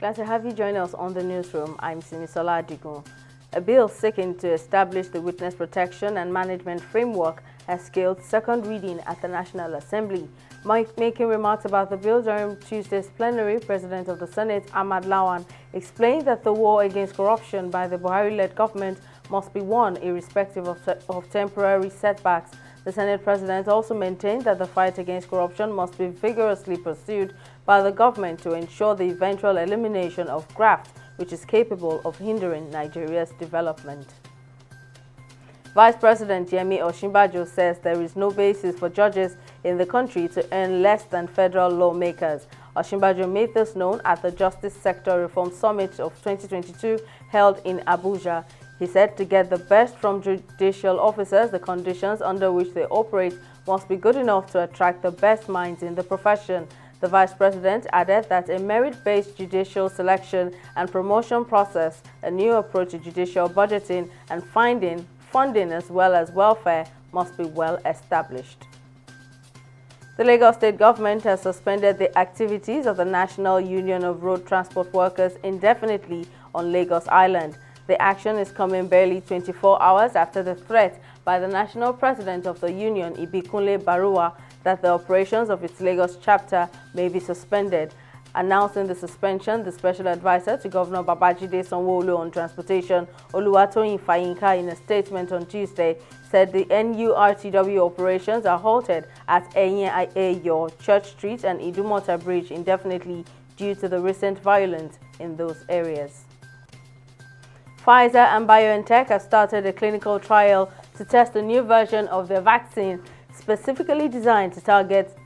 Glad to have you join us on the newsroom. I'm Simisola Adigun. A bill seeking to establish the Witness Protection and Management Framework has scaled second reading at the National Assembly. Making remarks about the bill during Tuesday's plenary, President of the Senate, Ahmad Lawan, explained that the war against corruption by the Buhari-led government must be won irrespective of temporary setbacks. The Senate President also maintained that the fight against corruption must be vigorously pursued by the government to ensure the eventual elimination of graft, which is capable of hindering Nigeria's development. Vice President Yemi Osinbajo says there is no basis for judges in the country to earn less than federal lawmakers. Osinbajo made this known at the Justice Sector Reform Summit of 2022 held in Abuja. He said to get the best from judicial officers, the conditions under which they operate must be good enough to attract the best minds in the profession. The Vice President added that a merit-based judicial selection and promotion process, a new approach to judicial budgeting and funding as well as welfare must be well established. The Lagos State government has suspended the activities of the National Union of Road Transport Workers indefinitely on Lagos Island. The action is coming barely 24 hours after the threat by the national president of the union, Ibikunle Baruwa, that the operations of its Lagos chapter may be suspended. Announcing the suspension, the special advisor to Governor Babajide Sanwo-Olu on transportation, Oluwatoyin Fayinka, in a statement on Tuesday, said the NURTW operations are halted at Eyin-Ayo, Church Street and Idumota Bridge indefinitely due to the recent violence in those areas. Pfizer and BioNTech have started a clinical trial to test a new version of their vaccine specifically designed to target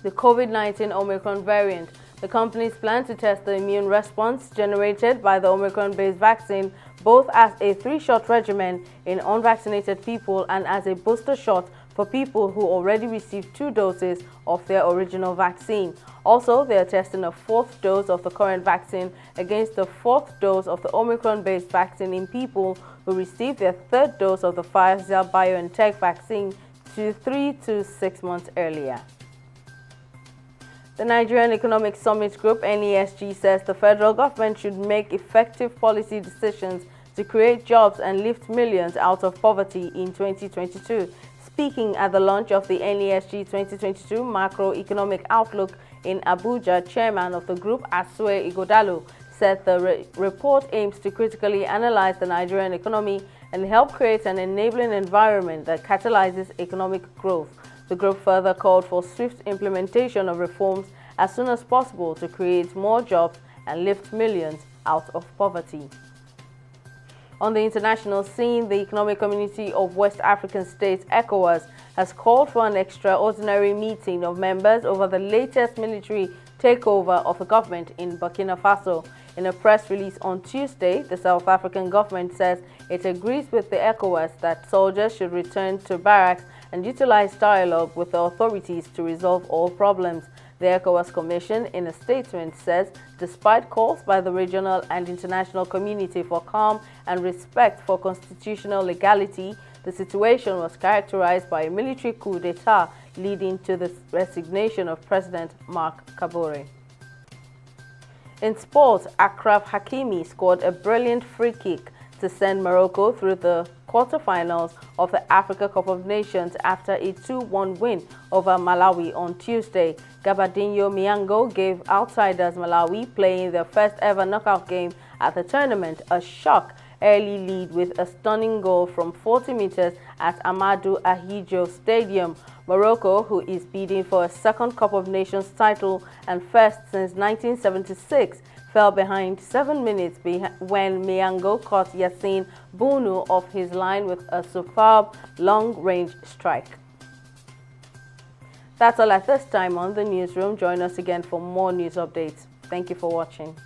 the COVID-19 Omicron variant. The companies plan to test the immune response generated by the Omicron-based vaccine both as a 3-shot regimen in unvaccinated people and as a booster shot for people who already received 2 doses of their original vaccine. Also, they are testing a 4th dose of the current vaccine against the 4th dose of the Omicron-based vaccine in people who received their 3rd dose of the Pfizer-BioNTech vaccine 3 to 6 months earlier. The Nigerian Economic Summit Group, NESG, says the federal government should make effective policy decisions to create jobs and lift millions out of poverty in 2022. Speaking at the launch of the NESG 2022 Macroeconomic Outlook in Abuja, chairman of the group, Asue Ighodalo, said the report aims to critically analyze the Nigerian economy and help create an enabling environment that catalyzes economic growth. The group further called for swift implementation of reforms as soon as possible to create more jobs and lift millions out of poverty. On the international scene, the Economic Community of West African States, ECOWAS, has called for an extraordinary meeting of members over the latest military takeover of a government in Burkina Faso. In a press release on Tuesday, the South African government says it agrees with the ECOWAS that soldiers should return to barracks and utilize dialogue with the authorities to resolve all problems. The ECOWAS Commission, in a statement, says despite calls by the regional and international community for calm and respect for constitutional legality, the situation was characterized by a military coup d'etat leading to the resignation of President Marc Kabore. In sport, Achraf Hakimi scored a brilliant free kick to send Morocco through the quarterfinals of the Africa Cup of Nations after a 2-1 win over Malawi on Tuesday. Gabadinho Miango gave outsiders Malawi, playing their first ever knockout game at the tournament, a shock early lead with a stunning goal from 40 meters at Amadou Ahidjo Stadium. Morocco, who is bidding for a second Cup of Nations title and first since 1976, fell behind 7 minutes when Miango caught Yassine Bounou off his line with a superb long-range strike. That's all at this time on the newsroom. Join us again for more news updates. Thank you for watching.